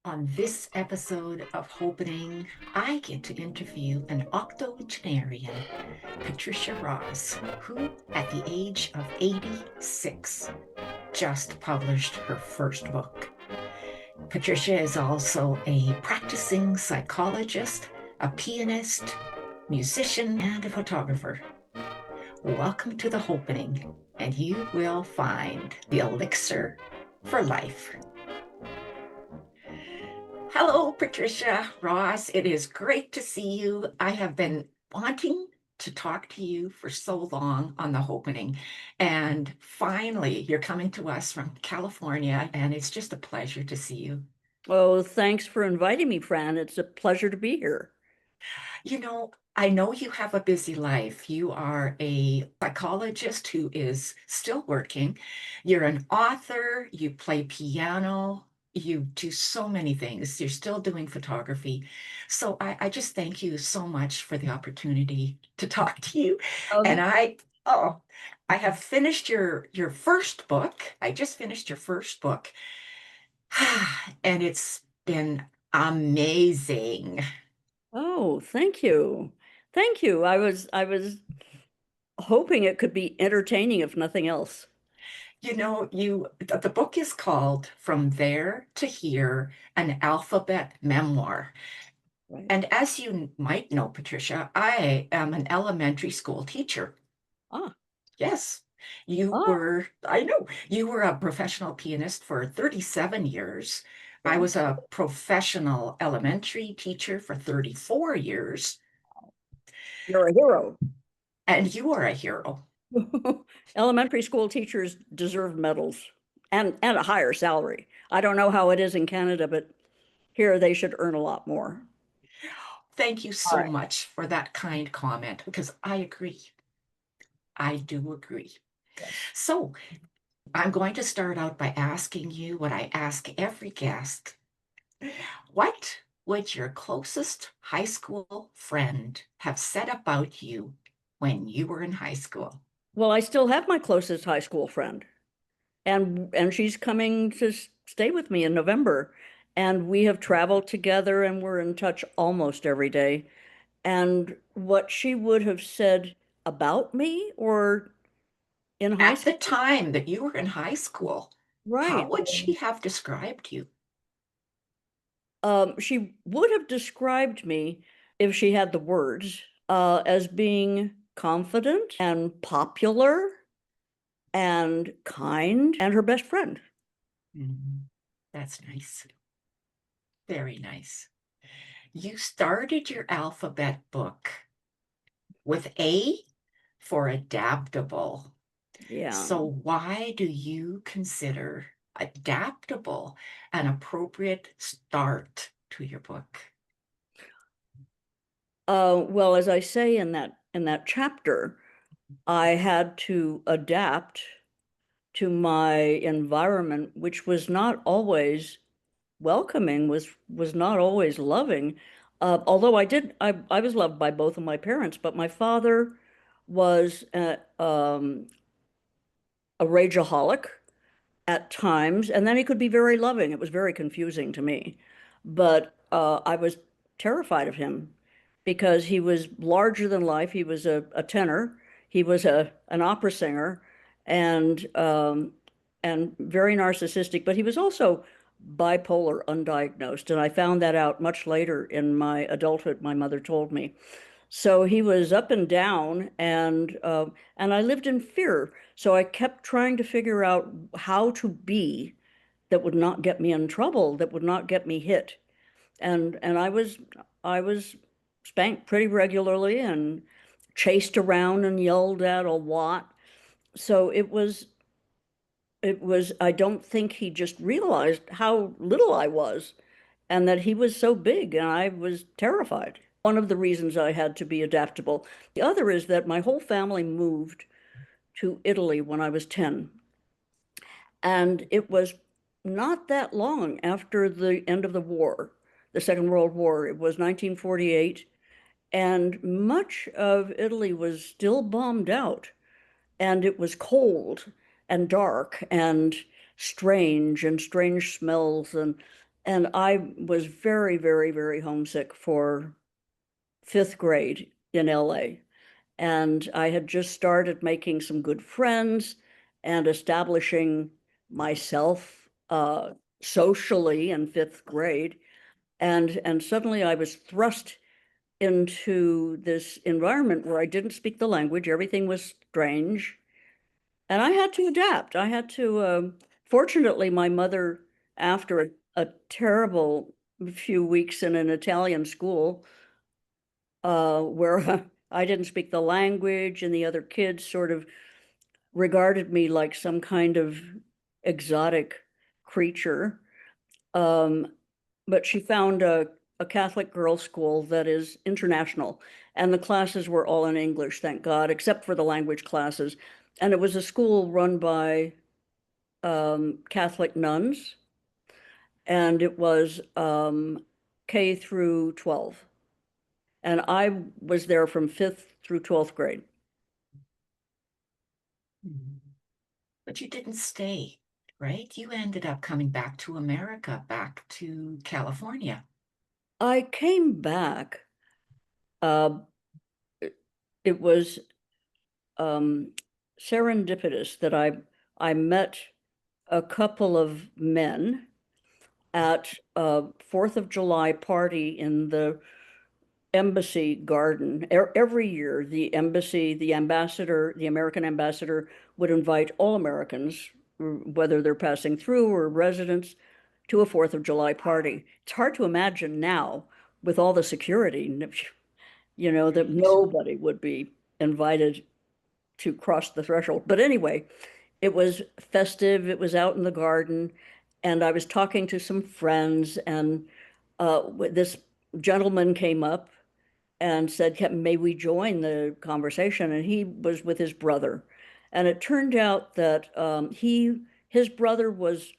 On this episode of Hopenning, I get to interview an octogenarian, Patricia Ross, who, at the age of 86, just published her first book. Patricia is also a practicing psychologist, a pianist, musician, and a photographer. Welcome to the Hopenning, and you will find the elixir for life. Hello, Patricia Ross. It is great to see you. I have been wanting to talk to you for so long on the Hopenning, and finally, you're coming to us from California, and it's just a pleasure to see you. Oh, thanks for inviting me, Fran. It's a pleasure to be here. I know you have a busy life. You are a psychologist who is still working. You're an author, you play piano, you do so many things. You're still doing photography. So I just thank you so much for the opportunity to talk to you. And Um, I have finished your first book. I just finished your first book. And it's been amazing. oh, thank you. Thank you. I was hoping it could be entertaining, if nothing else. The book is called From There to Here, an Alphabet Memoir. Right. And as you might know, Patricia, I am an elementary school teacher. Ah, Yes, ah, I know, you were a professional pianist for 37 years. I yeah. was a professional elementary teacher for 34 years, You're a hero. and you are a hero. Elementary school teachers deserve medals and a higher salary. I don't know how it is in Canada, but here they should earn a lot more. Thank you All so right. much for that kind comment because I agree. I do agree. Yes. So, I'm going to start out by asking you what I ask every guest. What would your closest high school friend have said about you when you were in high school? Well, I still have my closest high school friend. And she's coming to stay with me in November. And we have traveled together and we're in touch almost every day. And what she would have said about me or in high At the school, time that you were in high school, how right. would she have described you? She would have described me, if she had the words, as being confident and popular and kind and her best friend. Mhm. That's nice. Very nice. You started your alphabet book with A for adaptable. Yeah. So why do you consider adaptable an appropriate start to your book? Well, as I say in that chapter, I had to adapt to my environment, which was not always welcoming, was not always loving. Although I was loved by both of my parents, but my father was a rageaholic at times, and then he could be very loving. It was very confusing to me, but I was terrified of him because he was larger than life. He was a tenor. He was a an opera singer, and very narcissistic. But he was also bipolar, undiagnosed, and I found that out much later in my adulthood. My mother told me. So he was up and down, and I lived in fear. So I kept trying to figure out how to be that would not get me in trouble, that would not get me hit. And I was spanked pretty regularly and chased around and yelled at a lot. So it was I don't think he just realized how little I was and that he was so big and I was terrified. One of the reasons I had to be adaptable. The other is that my whole family moved to Italy when I was 10. And it was not that long after the end of the war, the Second World War. It was 1948, and much of Italy was still bombed out, and it was cold and dark and strange smells. And I was very, very, very homesick for fifth grade in LA. And I had just started making some good friends and establishing myself socially in fifth grade. And suddenly I was thrust into this environment where I didn't speak the language. Everything was strange. And I had to adapt. I had to, fortunately, my mother, after a terrible few weeks in an Italian school, where I didn't speak the language and the other kids sort of regarded me like some kind of exotic creature. Um, but she found a Catholic girls' school that is international, and the classes were all in English, thank God, except for the language classes. And it was a school run by Catholic nuns, and it was K through 12. And I was there from fifth through 12th grade. Mhm. But you didn't stay, right? You ended up coming back to America, back to California. I came back. Uh, it was um, serendipitous that I met a couple of men at a 4th of July party in the embassy garden. Every year, the embassy, the ambassador, the American ambassador would invite all Americans, whether they're passing through or residents, to a 4th of July party. It's hard to imagine now with all the security, that Right. nobody would be invited to cross the threshold. But anyway, it was festive, it was out in the garden, and I was talking to some friends, and this gentleman came up and said, may we join the conversation? And he was with his brother. And it turned out that his brother was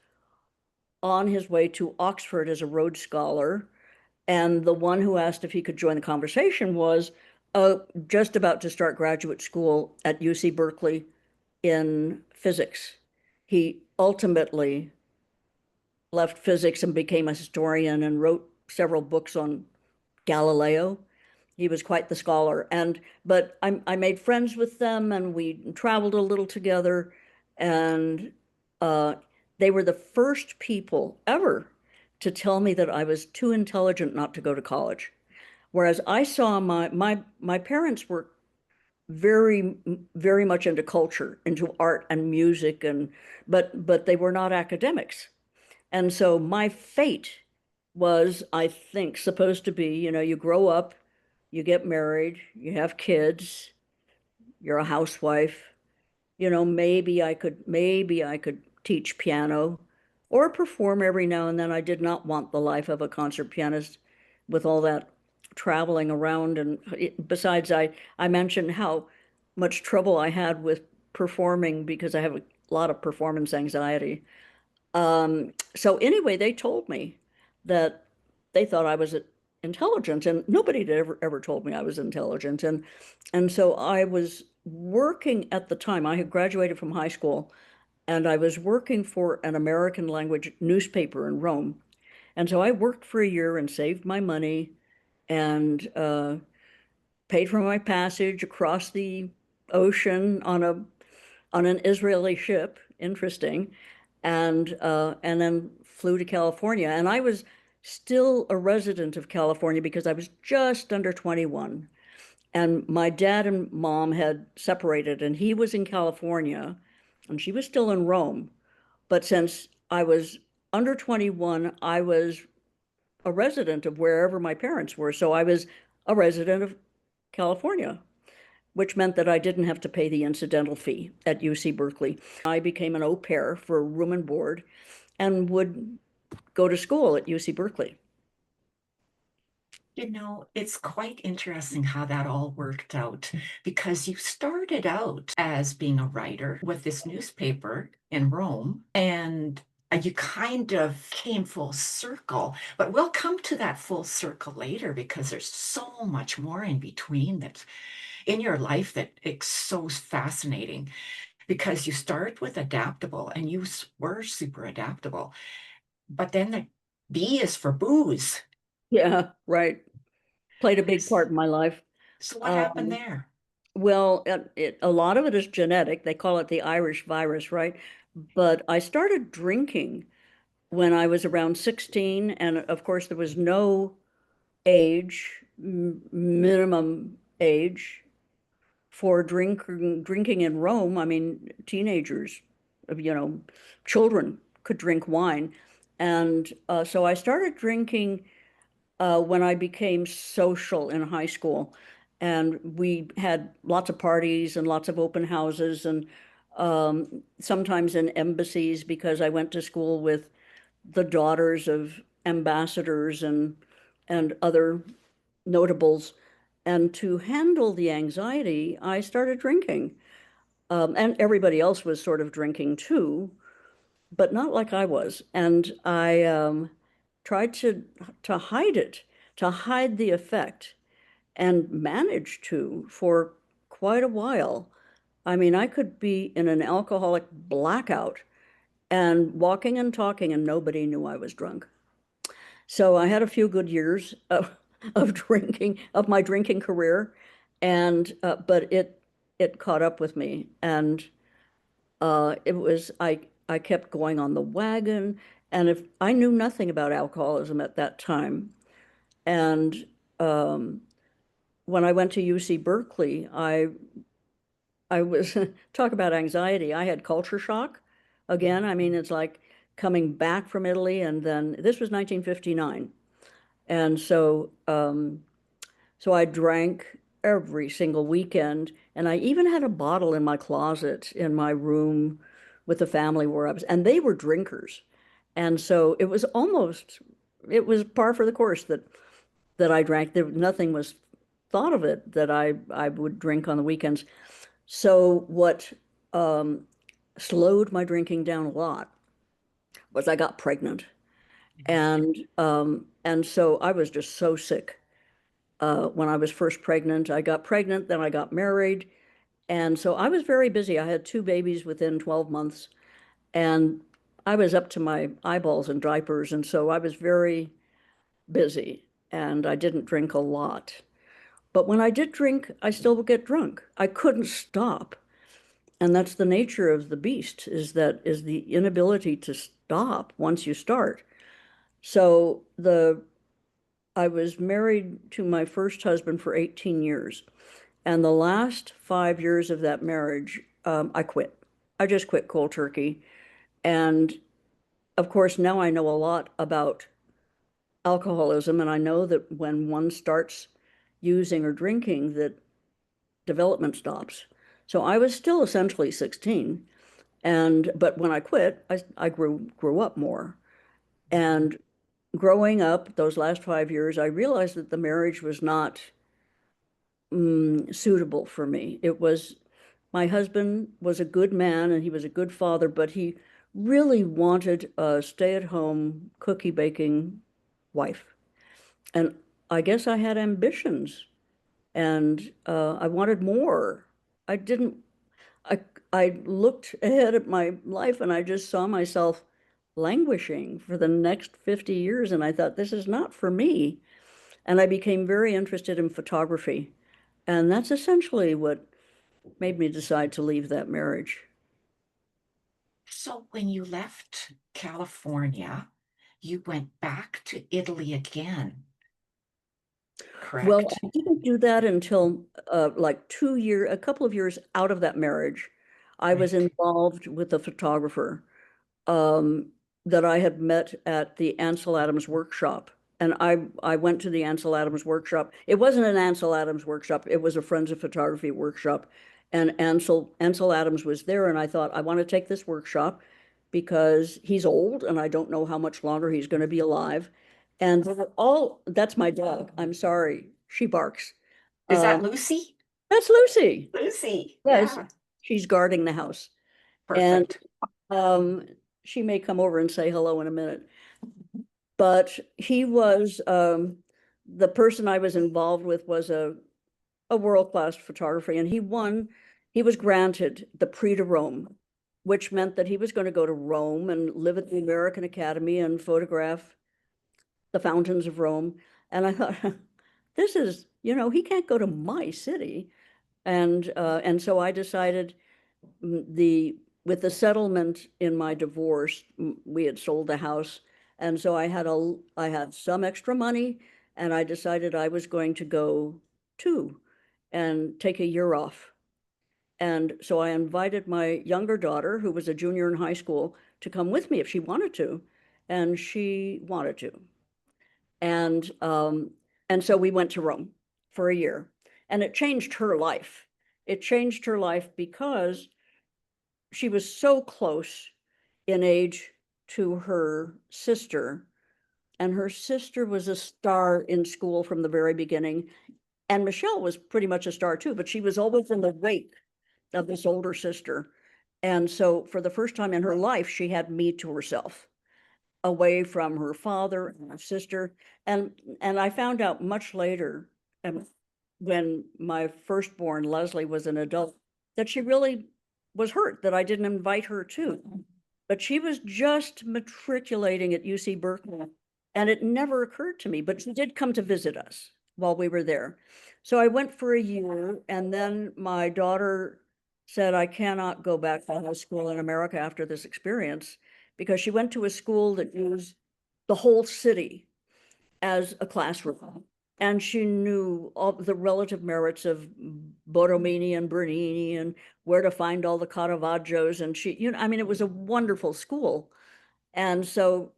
on his way to Oxford as a Rhodes Scholar. And the one who asked if he could join the conversation was just about to start graduate school at UC Berkeley in physics. He ultimately left physics and became a historian and wrote several books on Galileo. He was quite the scholar. But I made friends with them and we traveled a little together. And uh, they were the first people ever to tell me that I was too intelligent not to go to college. Whereas I saw my parents were very, very much into culture, into art and music, but they were not academics. And so my fate was, I think, supposed to be, you grow up, you get married, you have kids, you're a housewife, maybe I could teach piano or perform every now and then. I did not want the life of a concert pianist with all that traveling around. And besides, I mentioned how much trouble I had with performing because I have a lot of performance anxiety. So anyway, they told me that they thought I was intelligent, and nobody had ever told me I was intelligent. And so I was working at the time. I had graduated from high school, and I was working for an American language newspaper in Rome. And so I worked for a year and saved my money and paid for my passage across the ocean on an Israeli ship. Interesting. And then flew to California. And I was still a resident of California because I was just under 21. And my dad and mom had separated, and he was in California, and she was still in Rome. But since I was under 21, I was a resident of wherever my parents were. So I was a resident of California, which meant that I didn't have to pay the incidental fee at UC Berkeley. I became an au pair for room and board and would go to school at UC Berkeley. It's quite interesting how that all worked out because you started out as being a writer with this newspaper in Rome, and you kind of came full circle. But we'll come to that full circle later because there's so much more in between that in your life that it's so fascinating because you start with adaptable and you were super adaptable. But then B is for booze. Yeah, right. Played a big part in my life. So what happened Um, there? well, a lot of it is genetic. They call it the Irish virus, right? But I started drinking when I was around 16, and of course there was no minimum age for drinking in Rome. I mean, teenagers, you know, children could drink wine. And so I started drinking when I became social in high school. And we had lots of parties and lots of open houses and sometimes in embassies because I went to school with the daughters of ambassadors and other notables. And to handle the anxiety, I started drinking. And everybody else was sort of drinking too, but not like I was. And I tried to hide it, to hide the effect, and managed to for quite a while. I mean, I could be in an alcoholic blackout and walking and talking, and nobody knew I was drunk. So I had a few good years of drinking, of my drinking career, and but it caught up with me, and it was I kept going on the wagon, and if I knew nothing about alcoholism at that time, and um, when I went to UC Berkeley, I was talk about anxiety. I had culture shock again. I mean, it's like coming back from Italy, and then this was 1959. And so I drank every single weekend, and I even had a bottle in my closet in my room with the family where I was, and they were drinkers. And so it was par for the course that I drank. Nothing was thought of it that I would drink on the weekends. So what um, slowed my drinking down a lot was I got pregnant, and so I was just so sick when I was first pregnant. I got pregnant, then I got married. And so I was very busy. I had two babies within 12 months, and I was up to my eyeballs in diapers. And so I was very busy, and I didn't drink a lot. But when I did drink, I still would get drunk. I couldn't stop. And that's the nature of the beast, is the inability to stop once you start. So I was married to my first husband for 18 years. And the last 5 years of that marriage, I quit. I just quit cold turkey. And of course, now I know a lot about alcoholism, and I know that when one starts using or drinking, that development stops. So I was still essentially 16, and but when I quit, I grew up more. And growing up those last 5 years, I realized that the marriage was not suitable for me. It was My husband was a good man and he was a good father, but he really wanted a stay-at-home cookie baking wife. And I guess I had ambitions and I wanted more. I didn't, I, I looked ahead at my life and I just saw myself languishing for the next 50 years. And I thought, this is not for me. And I became very interested in photography. And that's essentially what made me decide to leave that marriage. So when you left California, you went back to Italy again, Well, correct? I didn't do that until like a couple of years out of that marriage. I was Right. involved with a photographer um, that I had met at the Ansel Adams workshop. And I went to the Ansel Adams workshop. It wasn't an Ansel Adams workshop, it was a Friends of Photography workshop. And Ansel Adams was there, and I thought, I want to take this workshop because he's old and I don't know how much longer he's going to be alive. And that's my dog. I'm sorry. She barks. Is that Um, Lucy? that's Lucy. Lucy, Yes, yeah, she's guarding the house. And perfect. um, she may come over and say hello in a minute. But he was the person I was involved with was a world-class photographer, and he was granted the Prix de Rome, which meant that he was going to go to Rome and live at the American Academy and photograph the fountains of Rome. And I thought, this is, he can't go to my city. And so I decided with the settlement in my divorce, we had sold the house. And so I had some extra money, and I decided I was going to go too and take a year off. And so I invited my younger daughter, who was a junior in high school, to come with me if she wanted to. And she wanted to. And and so we went to Rome for a year. And it changed her life. It changed her life because she was so close in age to her sister. And her sister was a star in school from the very beginning. And Michelle was pretty much a star too, but she was always in the wake of this older sister. And so for the first time in her life, she had me to herself, away from her father and her sister. And I found out much later, when my firstborn, Leslie, was an adult, that she really was hurt that I didn't invite her too. But she was just matriculating at UCBerkeley, and it never occurred to me, but she did come to visit us while we were there. So I went for a year, and then my daughter said, I cannot go back to high school in America after this experience, because she went to a school that used the whole city as a classroom. And she knew all the relative merits of Borromini and Bernini and where to find all the Caravaggios. And I mean, it was a wonderful school. And so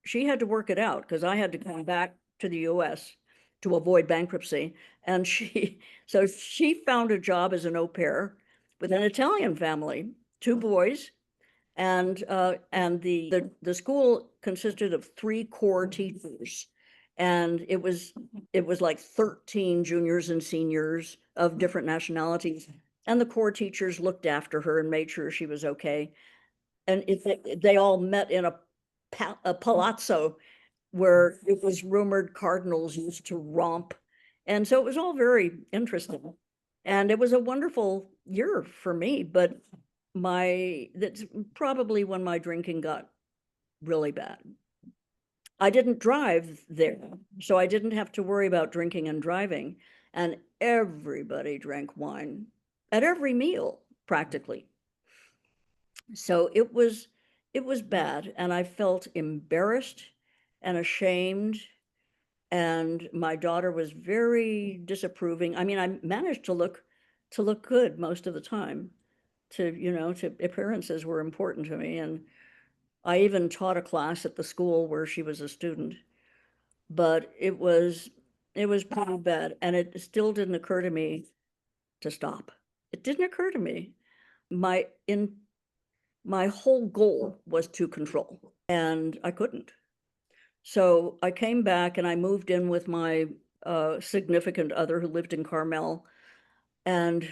she had to work it out, because I had to come back to the US to avoid bankruptcy. And so she found a job as an au pair with an Italian family, two boys. And the school consisted of 3 core teachers. And it was like 13 juniors and seniors of different nationalities. And the core teachers looked after her and made sure she was okay. And they all met in a palazzo where it was rumored cardinals used to romp. And so it was all very interesting. And it was a wonderful year for me, but that's probably when my drinking got really bad. I didn't drive there, so I didn't have to worry about drinking and driving. And everybody drank wine at every meal, practically. So it was bad, and I felt embarrassed and ashamed. And my daughter was very disapproving. I mean, I managed to look good most of the time. To appearances were important to me, and I even taught a class at the school where she was a student. But it was pretty bad, and it still didn't occur to me to stop. It didn't occur to me. In my whole goal was to control, and I couldn't. So I came back and I moved in with my significant other who lived in Carmel. And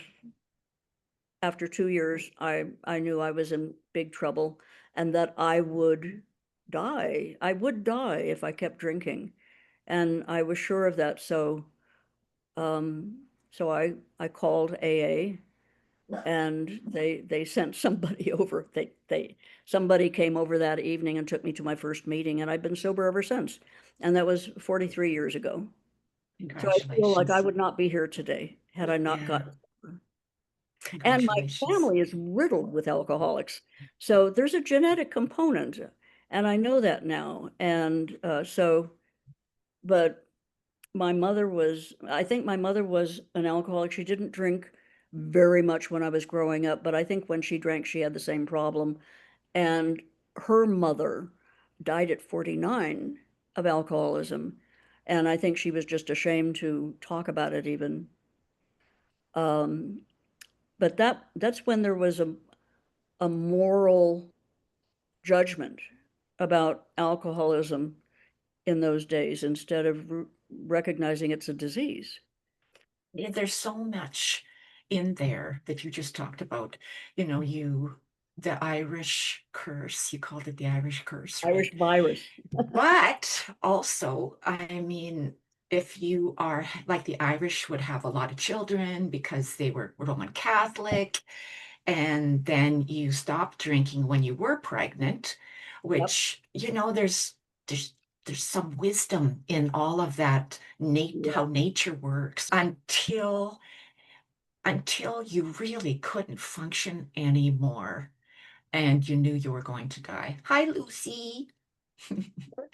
after 2 years, I knew I was in big trouble and that I would die. I would die if I kept drinking. And I was sure of that. So I called AA, and they sent somebody over. Somebody came over that evening and took me to my first meeting, and I've been sober ever since. And that was 43 years ago. So I feel like I Congratulations. would not be here today had I not Yeah, gotten sober. And my congratulations. family is riddled with alcoholics. So there's a genetic component, and I know that now. And but I think my mother was an alcoholic. She didn't drink very much when I was growing up, but I think when she drank, she had the same problem. And her mother died at 49 of alcoholism. And I think she was just ashamed to talk about it even. Um, but that's when there was a moral judgment about alcoholism in those days, instead of recognizing it's a disease. Yeah, there's so much in there that you just talked about. You know, the Irish curse, you called it the Irish curse, Irish right? virus. But also, I mean, if you are like the Irish would have a lot of children because they were Roman Catholic, and then you stopped drinking when you were pregnant, Yep. which, there's there's some wisdom in all of that, how Yeah. nature works, until you really couldn't function anymore and you knew you were going to die. Hi, Lucy.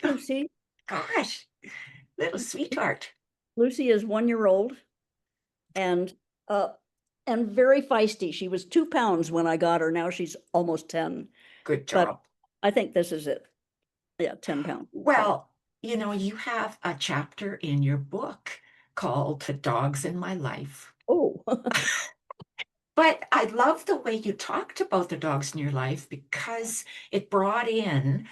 Lucy. Gosh, little sweetheart. Lucy is 1 year old and uh and very feisty. She was 2 pounds when I got her. Now she's almost 10. Good But job. I think this is it. Yeah, 10 pounds. Well, you have a chapter in your book called The Dogs in My Life. Oh, But I love the way you talked about the dogs in your life because it brought in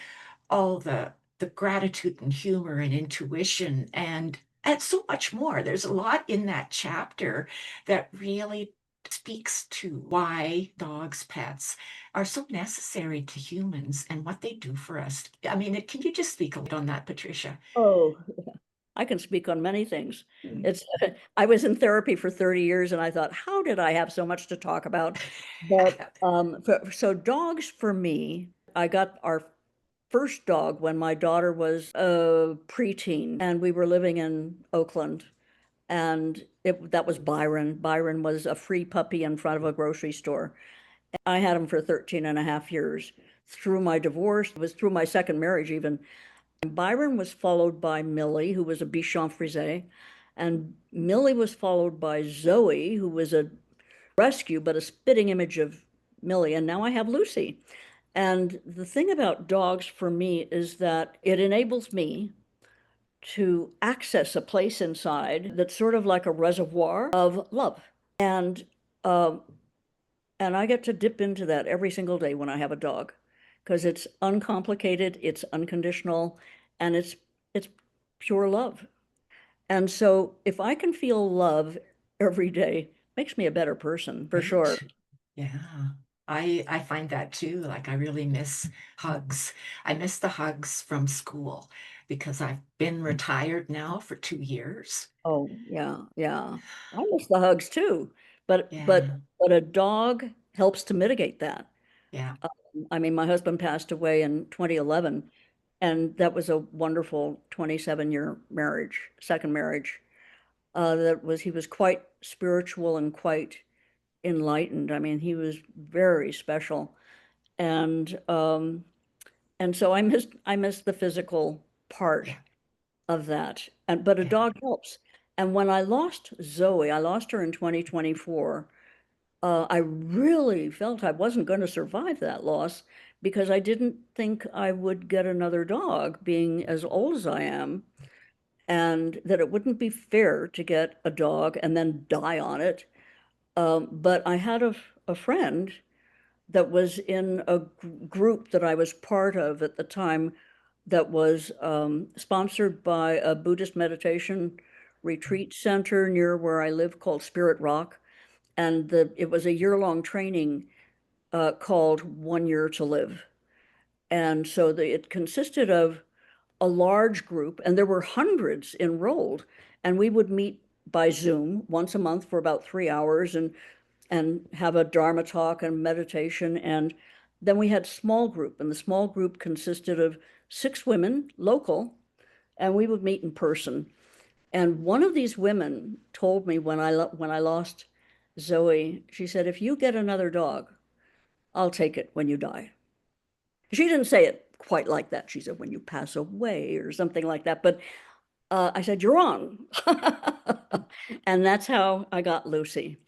all the gratitude and humor and intuition and so much more. There's a lot in that chapter that really speaks to why dogs, pets are so necessary to humans and what they do for us. I mean, can you just speak a little on that, Patricia? oh, I can speak on many things. Mm. It's I was in therapy for 30 years and I thought, how did I have so much to talk about? But so dogs for me, I got our first dog when my daughter was a preteen and we were living in Oakland and that was Byron. Byron was a free puppy in front of a grocery store. I had him for 13 and a half years. Through my divorce, it was through my second marriage even. And Byron was followed by Millie, who was a Bichon Frise, and Millie was followed by Zoe, who was a rescue, but a spitting image of Millie. And now I have Lucy. And the thing about dogs for me is that it enables me to access a place inside that's sort of like a reservoir of love. Um, and I get to dip into that every single day when I have a dog because it's uncomplicated, it's unconditional, and it's pure love. And so if I can feel love every day, makes me a better person for sure. Right. Yeah. I find that too. Like I really miss hugs. I miss the hugs from school because I've been retired now for 2 years. Oh, yeah, yeah. I miss the hugs too, but but Yeah. but a dog helps to mitigate that. Yeah. I mean, my husband passed away in 2011, and that was a wonderful 27-year marriage, second marriage. He was quite spiritual and quite enlightened. I mean, he was very special. And and so I miss the physical part Yeah. of that. And but a Yeah. dog helps. And when I lost Zoe, I lost her in 2024. I really felt I wasn't going to survive that loss because I didn't think I would get another dog, being as old as I am, and that it wouldn't be fair to get a dog and then die on it. But I had a friend that was in a group that I was part of at the time that was sponsored by a Buddhist meditation retreat center near where I live called Spirit Rock. And it was a year-long training called 1 Year to Live. And so it consisted of a large group, and there were hundreds enrolled. And we would meet by Zoom once a month for about 3 hours and have a Dharma talk and meditation. And then we had small group, and the small group consisted of 6 women, local, and we would meet in person. And one of these women told me when I lost Zoe, she said, "If you get another dog, I'll take it when you die." She didn't say it quite like that. She said, "When you pass away," or something like that. But I said, "You're wrong." And that's how I got Lucy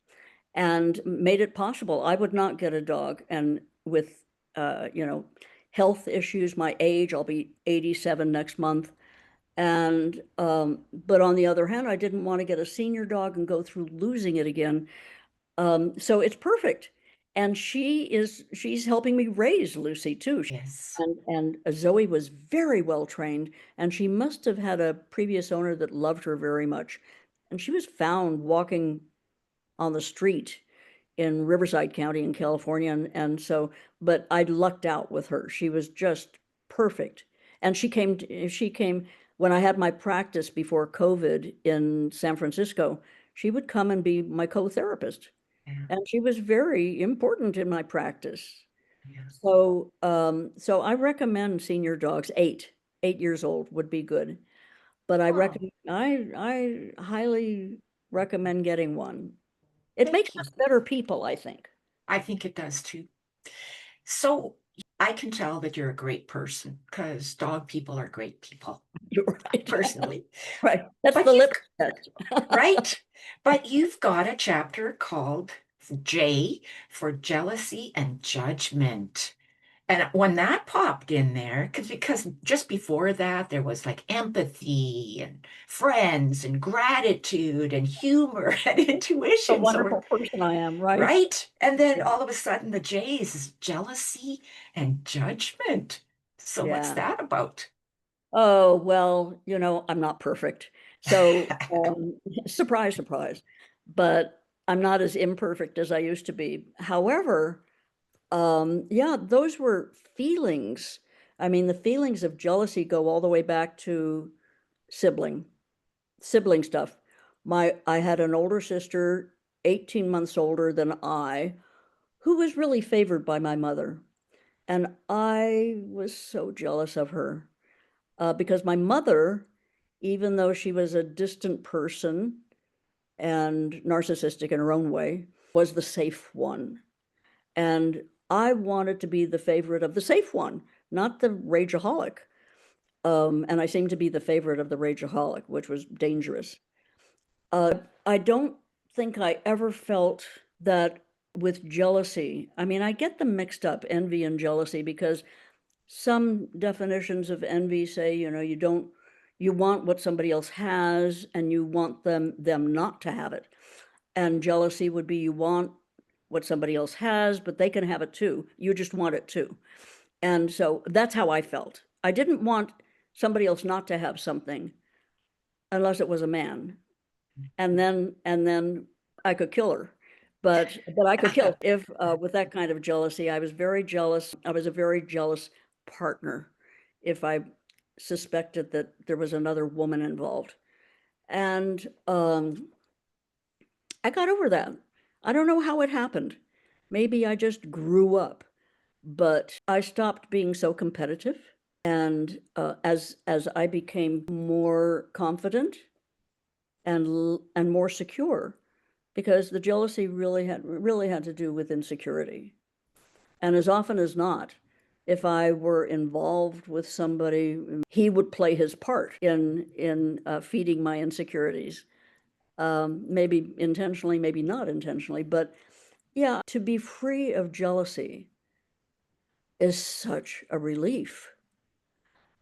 and made it possible. I would not get a dog. And with, you know, health issues, my age, I'll be 87 next month. And, but on the other hand, I didn't want to get a senior dog and go through losing it again. So it's perfect. And she's helping me raise Lucy too. Yes. And Zoe was very well trained, and she must have had a previous owner that loved her very much. And she was found walking on the street in Riverside County in California. And so, but I lucked out with her. She was just perfect. And she came when I had my practice before COVID in San Francisco. She would come and be my co-therapist. Yeah. And she was very important in my practice. Yeah. So I recommend senior dogs, 8 years old would be good. But Oh, I highly recommend getting one. It makes thank you. us better people, I think. I think it does too. So I can tell that you're a great person because dog people are great people, You're right. personally. Right. That's the But you've, lip test. right? But you've got a chapter called J for Jealousy and Judgment. And when that popped in there, because just before that, there was like empathy and friends and gratitude and humor and A intuition. So we're wonderful person I am, right? right. And then Yeah. all of a sudden, the J's is jealousy and judgment. So what's Yeah. that about? Oh, well, I'm not perfect. So, surprise, surprise. But I'm not as imperfect as I used to be. However, yeah, those were feelings. I mean, the feelings of jealousy go all the way back to sibling, sibling stuff. I had an older sister, 18 months older than I, who was really favored by my mother. And I was so jealous of her because my mother, even though she was a distant person and narcissistic in her own way, was the safe one. And I wanted to be the favorite of the safe one, not the rageaholic. And I seemed to be the favorite of the rageaholic, which was dangerous. I don't think I ever felt that with jealousy. I mean, I get them mixed up, envy and jealousy, because some definitions of envy say, you want what somebody else has and you want them not to have it. And jealousy would be you want what somebody else has, but they can have it too. You just want it too. And so that's how I felt. I didn't want somebody else not to have something unless it was a man. And then I could kill her. But I could kill if with that kind of jealousy. I was very jealous. I was a very jealous partner if I suspected that there was another woman involved. And I got over that. I don't know how it happened. Maybe I just grew up, but I stopped being so competitive. And as I became more confident and more secure, because the jealousy really had to do with insecurity. And as often as not, if I were involved with somebody, he would play his part in feeding my insecurities. Maybe intentionally, maybe not intentionally, but yeah, to be free of jealousy is such a relief.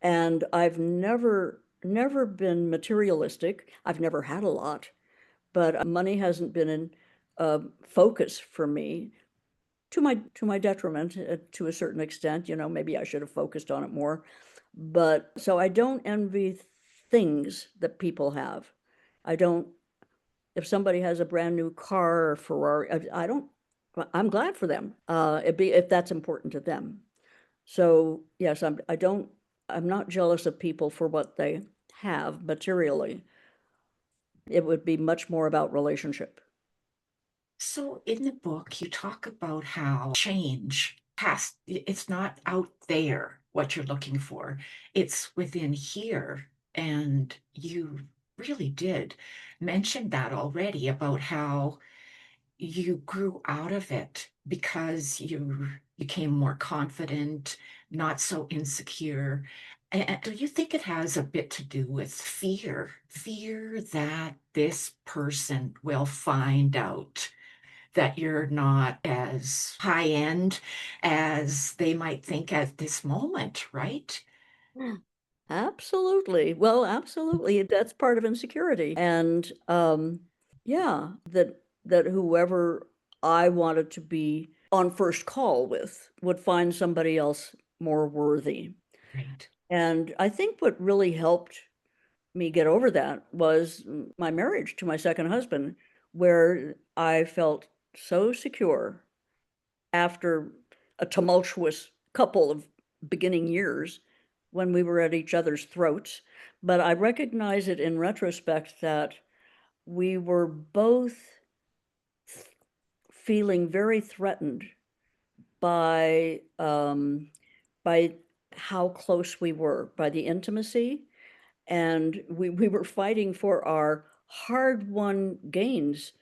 And I've never been materialistic. I've never had a lot, but money hasn't been in focus for me to my detriment to a certain extent. Maybe I should have focused on it more. But so I don't envy things that people have. I don't, if somebody has a brand new car or Ferrari, I don't, I'm glad for them, if that's important to them. So yes, I'm not jealous of people for what they have materially. It would be much more about relationship. So in the book, you talk about how change has, it's not out there what you're looking for, it's within here. And you really did mention that already about how you grew out of it because you became more confident, not so insecure. And do you think it has a bit to do with fear? Fear that this person will find out that you're not as high end as they might think at this moment, right? Absolutely. Well, absolutely. That's part of insecurity. And yeah, that whoever I wanted to be on first call with would find somebody else more worthy. Right. And I think what really helped me get over that was my marriage to my second husband, where I felt so secure after a tumultuous couple of beginning years when we were at each other's throats. But I recognize it in retrospect that we were both feeling very threatened by by how close we were by the intimacy. And we were fighting for our hard-won gains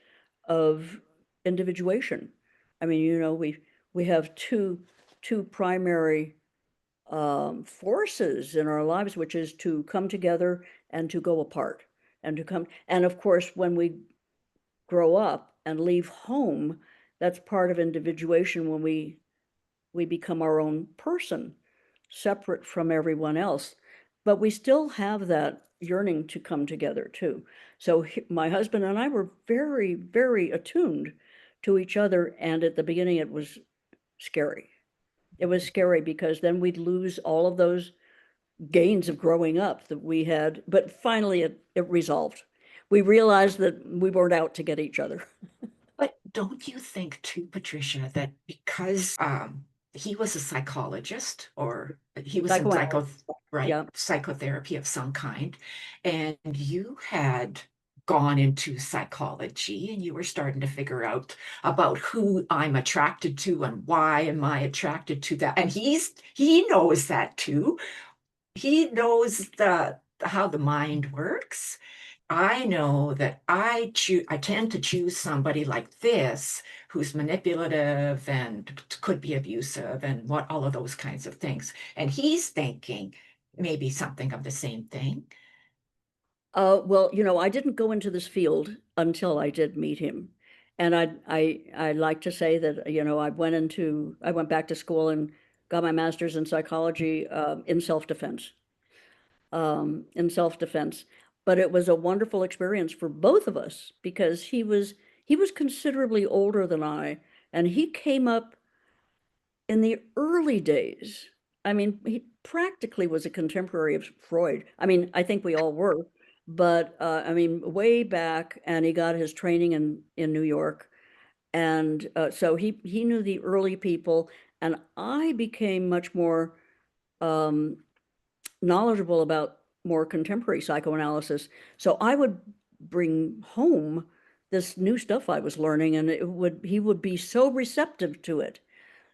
of individuation. I mean, we have two primary forces in our lives, which is to come together and to go apart, and to come. And of course, when we grow up and leave home, that's part of individuation when we become our own person, separate from everyone else. But we still have that yearning to come together too. So my husband and I were very, very attuned to each other. And at the beginning, it was scary. It was scary because then we'd lose all of those gains of growing up that we had. But finally, it resolved. We realized that we weren't out to get each other. But don't you think too, Patricia, that because he was a psychologist or he was in Psychoanalysis. right, Yeah. psychotherapy of some kind, and you had gone into psychology and you were starting to figure out about who I'm attracted to and why am I attracted to that. And he knows that too. He knows the how the mind works. I know that I tend to choose somebody like this who's manipulative and could be abusive and what all of those kinds of things. And he's thinking maybe something of the same thing. Well, I didn't go into this field until I did meet him. And I like to say that, I went back to school and got my master's in psychology, in self-defense. But it was a wonderful experience for both of us because he was considerably older than I, and he came up in the early days. I mean, he practically was a contemporary of Freud. I mean, I think we all were, but I mean, way back, and he got his training in New York, and so he knew the early people, and I became much more um, knowledgeable about more contemporary psychoanalysis. So I would bring home this new stuff I was learning, and he would be so receptive to it.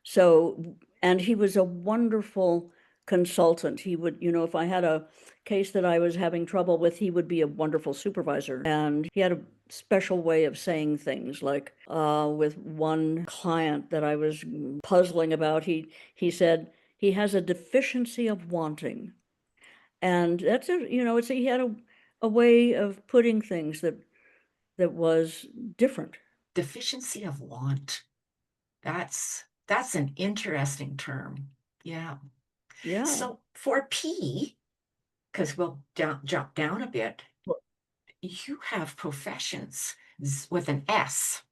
So, and he was a wonderful consultant. He would, if I had a case that I was having trouble with, he would be a wonderful supervisor. And he had a special way of saying things, like with one client that I was puzzling about, he said he has a deficiency of wanting. And that's he had a way of putting things that was different. Deficiency of want. That's an interesting term. Yeah. Yeah. So for P, because we'll jump down a bit, you have professions with an S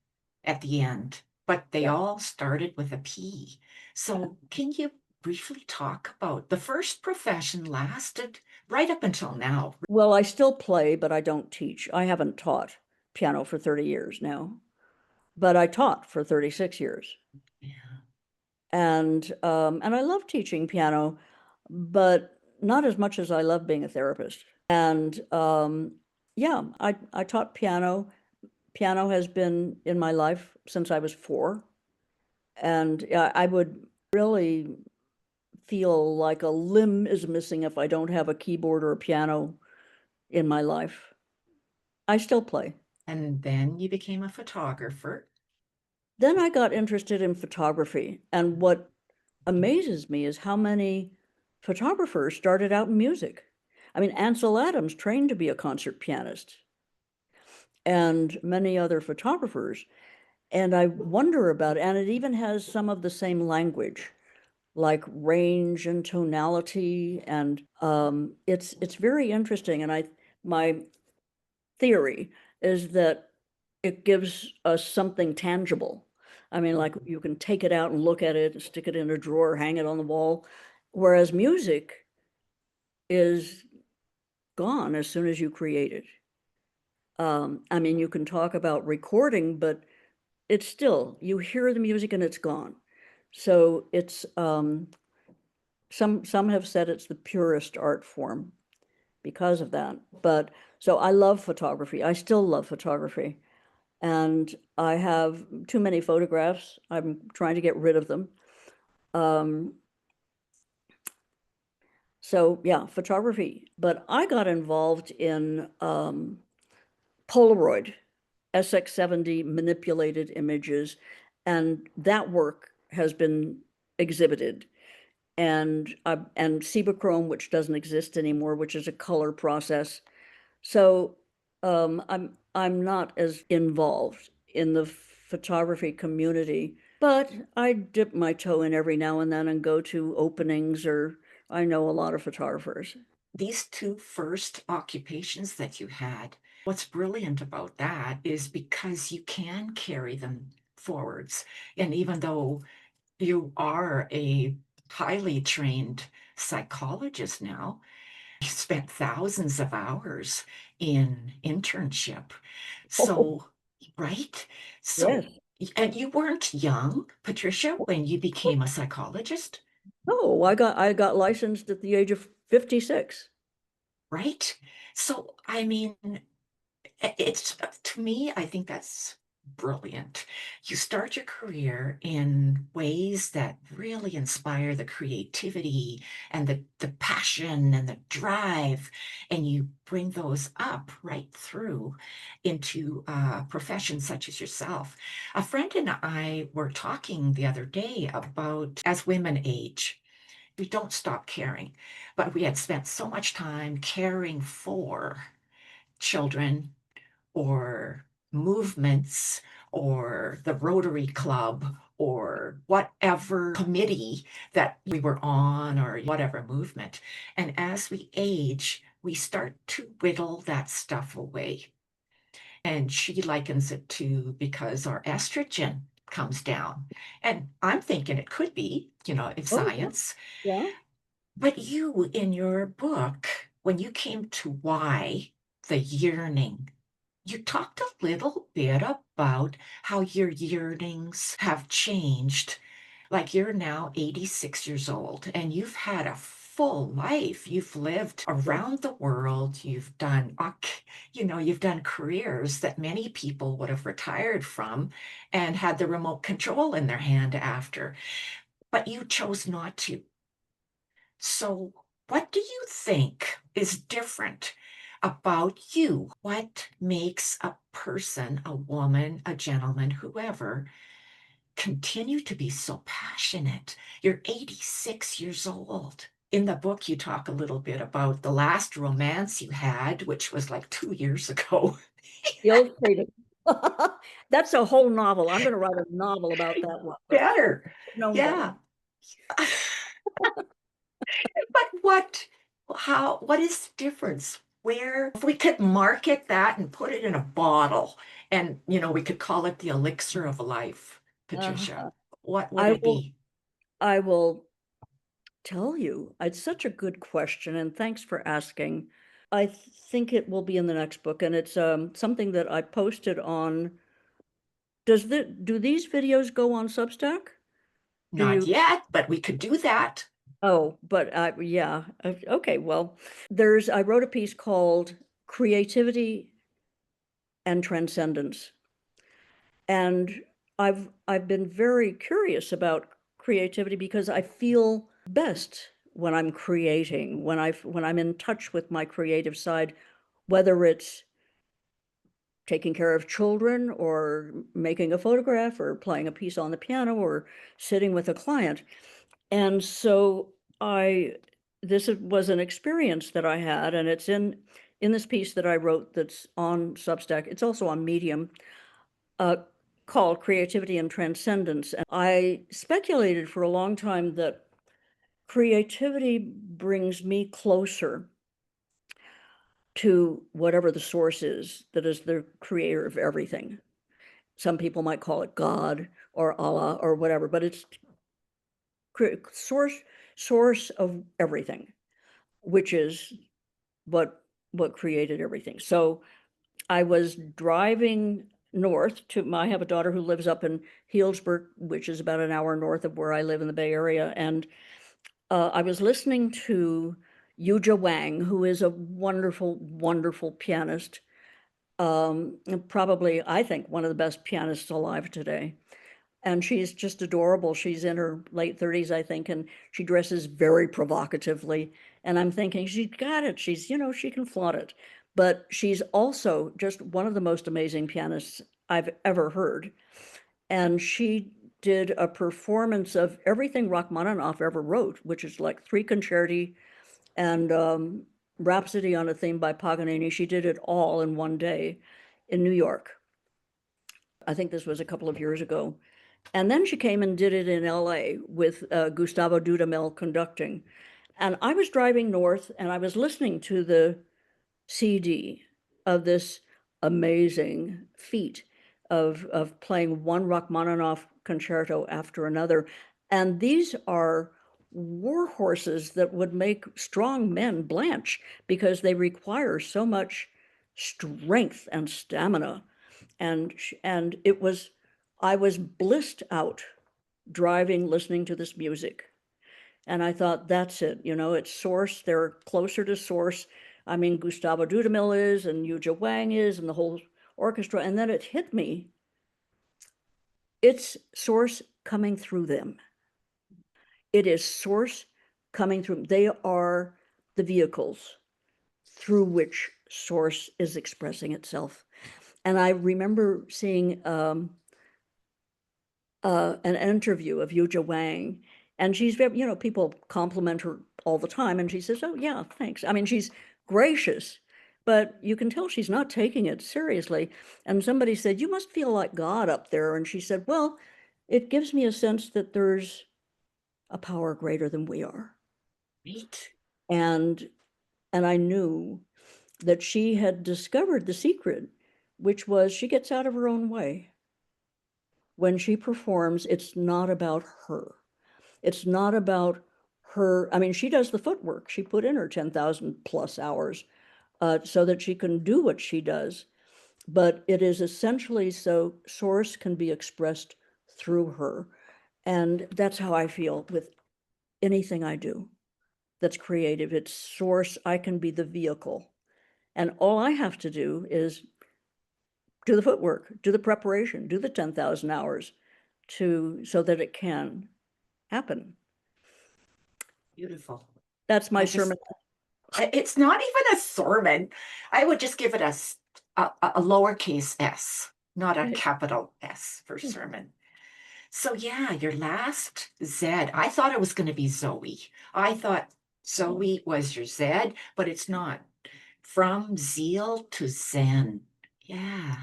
at the end, but they Yeah. all started with a P. So can you briefly talk about the first profession lasted right up until now? Well, I still play, but I don't teach. I haven't taught piano for 30 years now, but I taught for 36 years. Yeah. And I love teaching piano, but not as much as I love being a therapist. And yeah, I taught piano. Piano has been in my life since I was 4. And I would really feel like a limb is missing if I don't have a keyboard or a piano in my life. I still play. And then you became a photographer. Then I got interested in photography, and what amazes me is how many photographers started out in music. I mean, Ansel Adams trained to be a concert pianist, and many other photographers. And I wonder about it, and it even has some of the same language, like range and tonality, and it's very interesting. And my theory is that it gives us something tangible. I mean, like you can take it out and look at it and stick it in a drawer, hang it on the wall, whereas music is gone as soon as you create it. I mean, you can talk about recording, but it's still, you hear the music and it's gone. So it's some have said it's the purest art form because of that. But so I love photography. I still love photography. And I have too many photographs. I'm trying to get rid of them. Um, So yeah, photography. But I got involved in Polaroid, SX70 manipulated images, and that work has been exhibited. And Cibachrome, which doesn't exist anymore, which is a color process. So I'm not as involved in the photography community, but I dip my toe in every now and then and go to openings, or I know a lot of photographers. These two first occupations that you had, what's brilliant about that is because you can carry them forwards. And even though you are a highly trained psychologist now, you spent thousands of hours in internship. Oh, So, right? yes. So, and you weren't young, Patricia, when you became a psychologist, Oh, I got licensed at the age of 56. right? So, I mean, it's to me, I think that's brilliant. You start your career in ways that really inspire the creativity and the passion and the drive, and you bring those up right through into professions such as yourself. A friend and I were talking the other day about as women age, we don't stop caring, but we had spent so much time caring for children or movements or the Rotary Club or whatever committee that we were on or whatever movement. And as we age, we start to whittle that stuff away. And she likens it to because our estrogen comes down. And I'm thinking it could be, in Oh, yeah. science. Yeah. But you, in your book, when you came to why the yearning, you talked a little bit about how your yearnings have changed. Like you're now 86 years old and you've had a full life. You've lived Yeah. around the world. You've done careers that many people would have retired from and had the remote control in their hand after. But you chose not to. So, what do you think is different about you? What makes a person, a woman, a gentleman, whoever, continue to be so passionate? You're 86 years old. In the book, you talk a little bit about the last romance you had, which was like 2 years ago. Illustrated. That's a whole novel. I'm going to write a novel about that one. But Better. known better. Yeah. But what is the difference? Where, if we could market that and put it in a bottle and, we could call it the elixir of life, Patricia, Uh, what would I it will be? I will tell you. It's such a good question, and thanks for asking. I think it will be in the next book, and it's something that I posted on. Do these videos go on Substack? Do Not you? yet, but we could do that. Oh, but yeah. Okay, well, I wrote a piece called Creativity and Transcendence. And I've been very curious about creativity because I feel best when I'm creating, when I'm in touch with my creative side, whether it's taking care of children or making a photograph or playing a piece on the piano or sitting with a client. And so I was an experience that I had, and it's in this piece that I wrote that's on Substack. It's also on Medium, uh, called Creativity and Transcendence. And I speculated for a long time that creativity brings me closer to whatever the source is that is the creator of everything. Some people might call it God or Allah or whatever, but it's source of everything, which is what what created everything. So I was driving north I have a daughter who lives up in Healdsburg, which is about an hour north of where I live in the Bay Area. And I was listening to Yuju Wang, who is a wonderful, wonderful pianist. And probably, I think, one of the best pianists alive today. and she's just adorable. She's in her late 30s, I think, and she dresses very provocatively. And I'm thinking, she's got it. She's, she can flaunt it. But she's also just one of the most amazing pianists I've ever heard. And she did a performance of everything Rachmaninoff ever wrote, which is like three concerti and Rhapsody on a Theme by Paganini. She did it all in one day in New York. I think this was a couple of years ago. And then she came and did it in LA with Gustavo Dudamel conducting. And I was driving north and I was listening to the CD of this amazing feat of playing one Rachmaninoff concerto after another. And these are war horses that would make strong men blanch because they require so much strength and stamina. And I was blissed out driving, listening to this music. And I thought, that's it, it's source. They're closer to source. I mean, Gustavo Dudamel is, and Yuju Wang is, and the whole orchestra. And then it hit me. It's source coming through them. It is source coming through. They are the vehicles through which source is expressing itself. And I remember seeing an interview of Yuju Wang, and she's very, people compliment her all the time, and she says, "Oh yeah, thanks." I mean, she's gracious, but you can tell she's not taking it seriously. And somebody said, "You must feel like God up there," and she said, "Well, it gives me a sense that there's a power greater than we are." Right. And I knew that she had discovered the secret, which was she gets out of her own way. When she performs, it's not about her. It's not about her. I mean, she does the footwork. She put in her 10,000 plus hours so that she can do what she does. But it is essentially so source can be expressed through her. And that's how I feel with anything I do that's creative. It's source. I can be the vehicle. And all I have to do is do the footwork, do the preparation, do the 10,000 hours so that it can happen. Beautiful. That's my I just, sermon. it's not even a sermon. I would just give it a lowercase s, not a capital S for sermon. So yeah, your last Z, I thought it was going to be Zoe. I thought Zoe was your Z, but it's not. From Zeal to Zen. Yeah.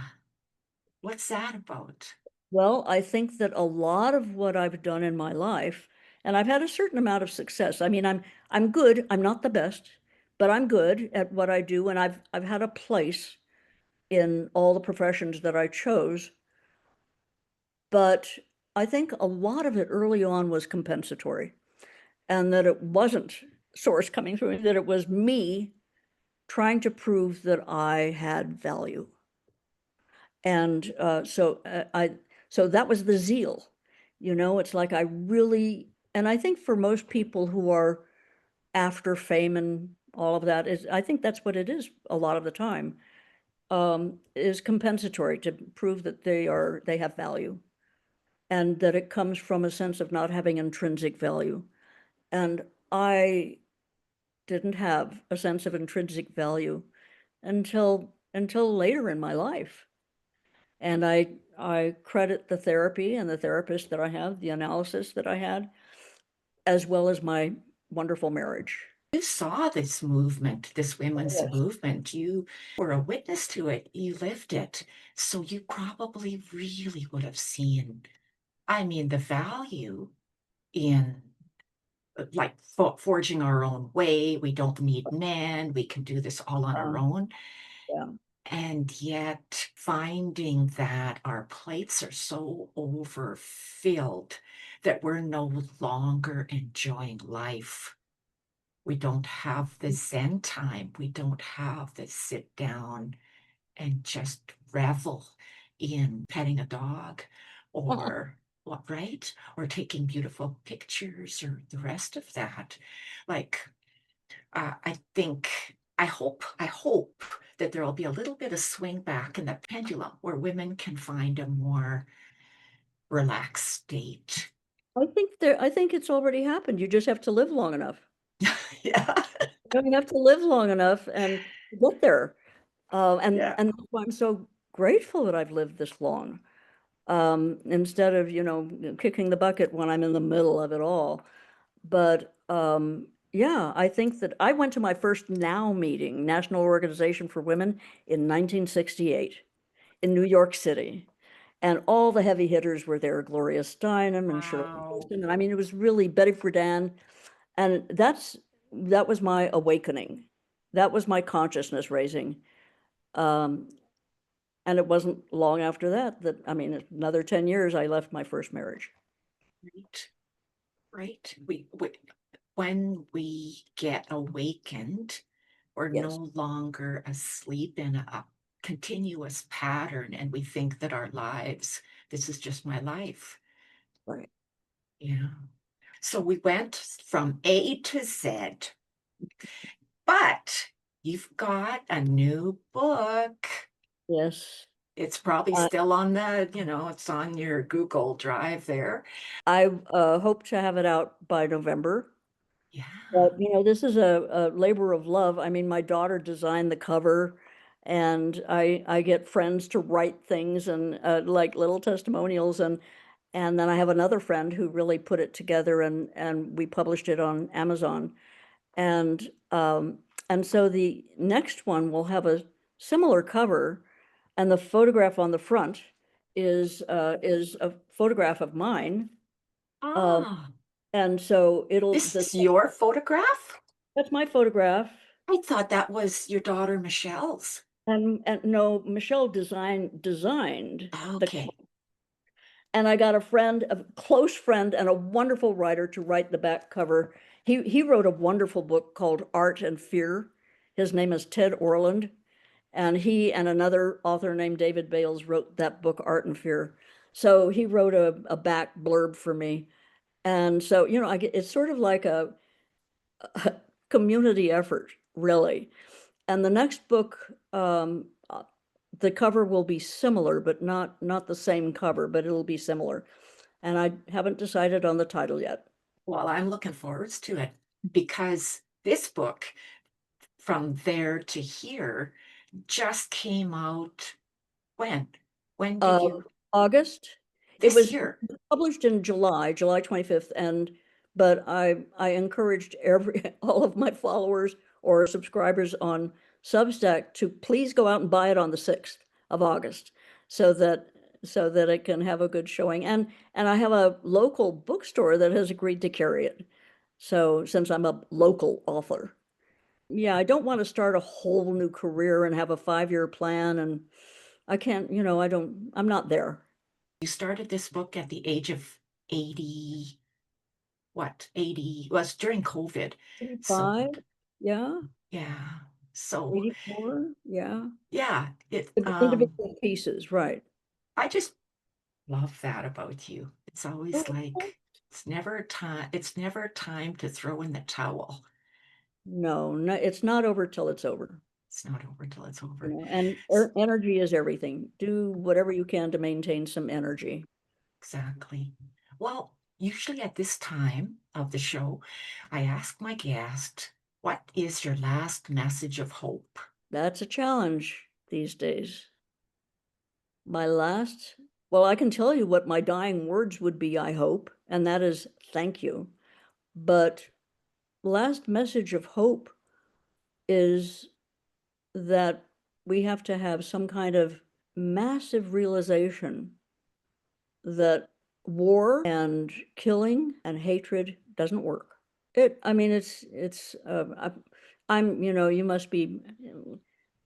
What's that about? Well, I think that a lot of what I've done in my life, and I've had a certain amount of success. I mean, I'm good. I'm not the best, but I'm good at what I do, and I've had a place in all the professions that I chose. But I think a lot of it early on was compensatory, and that it wasn't source coming through, that it was me trying to prove that I had value. And so that was the zeal, it's like I really, and I think for most people who are after fame and all of that is, I think that's what it is a lot of the time, is compensatory to prove that they have value and that it comes from a sense of not having intrinsic value. And I didn't have a sense of intrinsic value until later in my life. And I credit the therapy and the therapist that I have, the analysis that I had, as well as my wonderful marriage. You saw this movement, this women's Yes. movement. You were a witness to it. You lived it. So you probably really would have seen, I mean, the value in like forging our own way. We don't need men. We can do this all on our Um, own. yeah. And yet finding that our plates are so overfilled that we're no longer enjoying life. We don't have the Zen time. We don't have the sit down and just revel in petting a dog or what, right? Or taking beautiful pictures or the rest of that. Like, I think, I hope that there will be a little bit of swing back in the pendulum where women can find a more relaxed state. I think it's already happened. You just have to live long enough. Yeah. You have to live long enough and get there. Yeah. And that's why I'm so grateful that I've lived this long. Instead of, kicking the bucket when I'm in the middle of it all. But yeah, I think that I went to my first NOW meeting, National Organization for Women, in 1968 in New York City. And all the heavy hitters were there, Gloria Steinham and Shirley Wow. Wilson. And I mean, it was really Betty Friedan. And that was my awakening. That was my consciousness raising. Um, and it wasn't long after that, I mean, another 10 years, I left my first marriage. Right. Right. When we get awakened, we're Yes, no longer asleep in a continuous pattern, and we think that our lives, this is just my life. right. Yeah. So we went from A to Z, but you've got a new book. Yes. It's probably Uh, still on it's on your Google Drive there. I hope to have it out by November. Yeah. But, this is a labor of love. I mean, my daughter designed the cover, and I get friends to write things and like little testimonials, and then I have another friend who really put it together, and we published it on Amazon. And um, and so the next one will have a similar cover, and the photograph on the front is a photograph of mine. Um, Ah, and so this is your photograph? that's my photograph. I thought that was your daughter Michelle's. And no, Michelle designed the, Okay. and I got a close friend and a wonderful writer to write the back cover. He wrote a wonderful book called Art and Fear. His name is Ted Orland, and he and another author named David Bales wrote that book, Art and Fear. So he wrote a back blurb for me. And so, it's sort of like a community effort, really. And the next book, the cover will be similar, but not the same cover, but it'll be similar. And I haven't decided on the title yet. Well, I'm looking forward to it because this book, From There to Here, just came out when? When did Uh, you? August. It This was year. published in July 25th, but I encouraged all of my followers or subscribers on Substack to please go out and buy it on the 6th of August so that it can have a good showing. And I have a local bookstore that has agreed to carry it. So since I'm a local author. Yeah, I don't want to start a whole new career and have a 5-year plan, and I can't, I'm not there. You started this book at the age of 80, what? 80 was during COVID. So 85, yeah, yeah. So 84, yeah. yeah, Individual pieces, right. I just love that about you. It's Oh, always like it's never time to throw in the towel. no, no, it's not over till it's over, It's not over till it's over. and energy is everything. Do whatever you can to maintain some energy. Exactly. Well, usually at this time of the show, I ask my guest, what is your last message of hope? That's a challenge these days. My last, well, I can tell you what my dying words would be, I hope, and that is thank you. But last message of hope is that we have to have some kind of massive realization that war and killing and hatred doesn't work. I mean, I'm, you must be,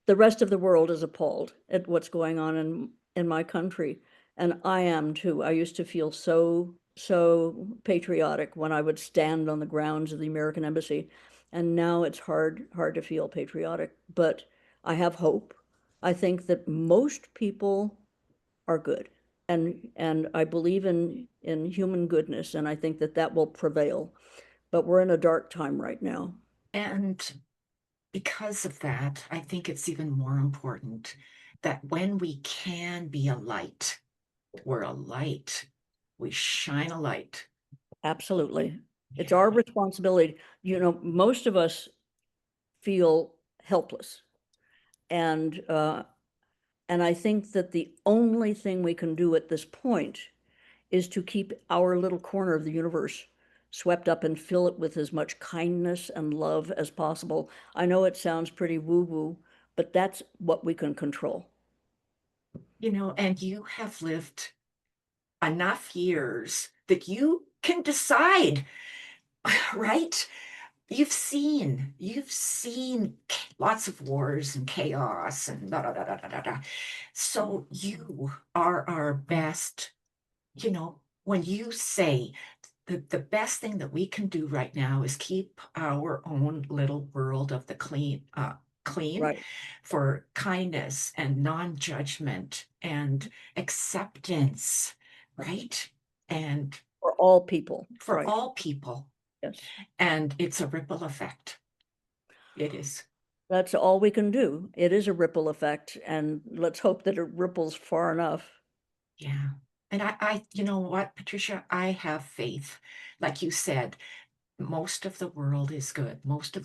the rest of the world is appalled at what's going on in my country. And I am too. I used to feel so patriotic when I would stand on the grounds of the American embassy. And now it's hard to feel patriotic, but I have hope. I think that most people are good. And I believe in human goodness, and I think that that will prevail. But we're in a dark time right now. And because of that, I think it's even more important that when we can be a light, we're a light. we shine a light. Absolutely. It's Yeah. our responsibility. Most of us feel helpless. And I think that the only thing we can do at this point is to keep our little corner of the universe swept up and fill it with as much kindness and love as possible. I know it sounds pretty woo-woo, but that's what we can control. And you have lived enough years that you can decide, right? You've seen lots of wars and chaos and da da da da da da da. So you are our best, when you say the best thing that we can do right now is keep our own little world of the clean Right. for kindness and non-judgment and acceptance, right? And For all people. for Right. all people. Yes. And it's a ripple effect. It is. That's all we can do. It is a ripple effect, and let's hope that it ripples far enough. Yeah. And you know what, Patricia, I have faith. Like you said, most of the world is good. Most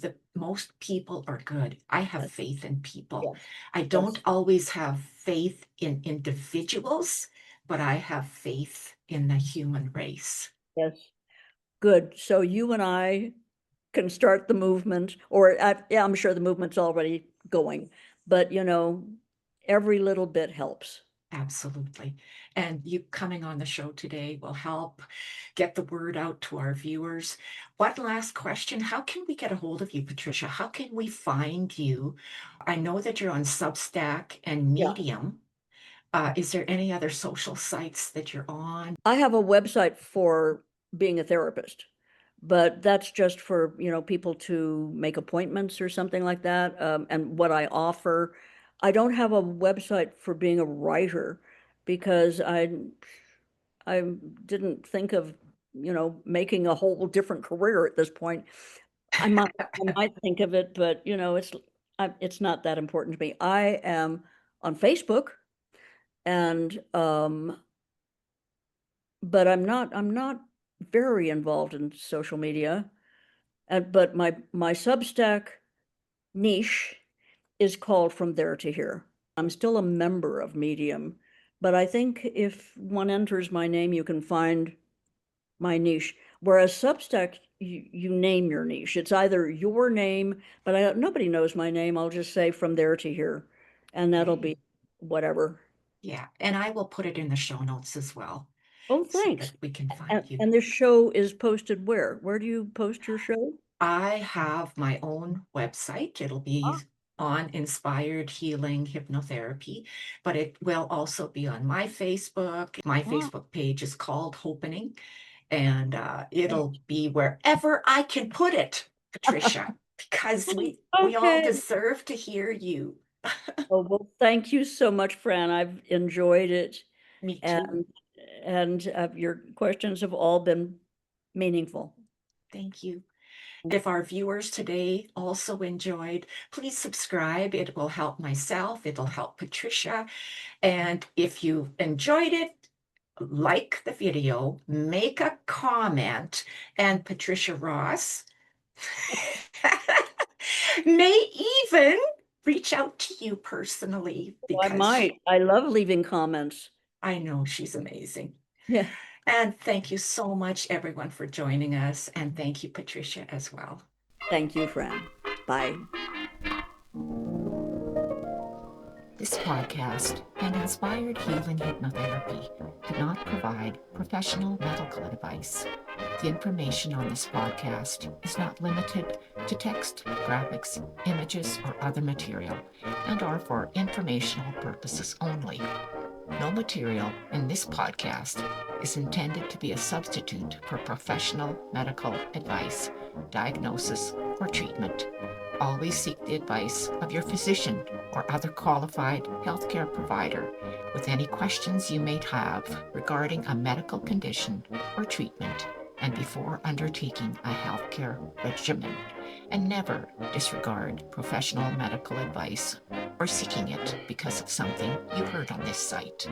people are good. I have Yes. faith in people. Yes. I don't Yes. always have faith in individuals, but I have faith in the human race. Yes. Good. So you and I can start the movement, or yeah, I'm sure the movement's already going, but every little bit helps. Absolutely. And you coming on the show today will help get the word out to our viewers. One last question. How can we get a hold of you, Patricia? How can we find you? I know that you're on Substack and Yeah. Medium. Is there any other social sites that you're on? I have a website for being a therapist, but that's just for, people to make appointments or something like that. And what I offer, I don't have a website for being a writer because I didn't think of, making a whole different career at this point. I might think of it, but it's not that important to me. I am on Facebook, and but I'm not very involved in social media. But my Substack niche is called From There to Here. I'm still a member of Medium, but I think if one enters my name, you can find my niche. Whereas Substack, you name your niche. It's either your name, but nobody knows my name. I'll just say From There to Here, and that'll Okay. be whatever. Yeah. And I will put it in the show notes as well Oh, so thanks. that we can find And, you. and this show is posted where? Where do you post your show? I have my own website. It'll be Ah, on inspired healing hypnotherapy, but it will also be on my Facebook. My ah, Facebook page is called Hopenning, and thanks. it'll be wherever I can put it, Patricia, because we all Okay. deserve to hear you. Oh, well, thank you so much, Fran. I've enjoyed it, Me too. and your questions have all been meaningful. Thank you. If our viewers today also enjoyed, please subscribe. It will help myself, it'll help Patricia. And if you enjoyed it, like the video, make a comment, and Patricia Ross may even reach out to you personally Oh, I because might. I love leaving comments. I know she's amazing. Yeah. And thank you so much, everyone, for joining us. And thank you, Patricia, as well. Thank you, Fran. Bye. This podcast and inspired healing hypnotherapy do not provide professional medical advice. The information on this podcast is not limited to text, graphics, images, or other material, and are for informational purposes only. No material in this podcast is intended to be a substitute for professional medical advice, diagnosis, or treatment. Always seek the advice of your physician or other qualified healthcare provider with any questions you may have regarding a medical condition or treatment and before undertaking a healthcare regimen, and never disregard professional medical advice or seeking it because of something you heard on this site.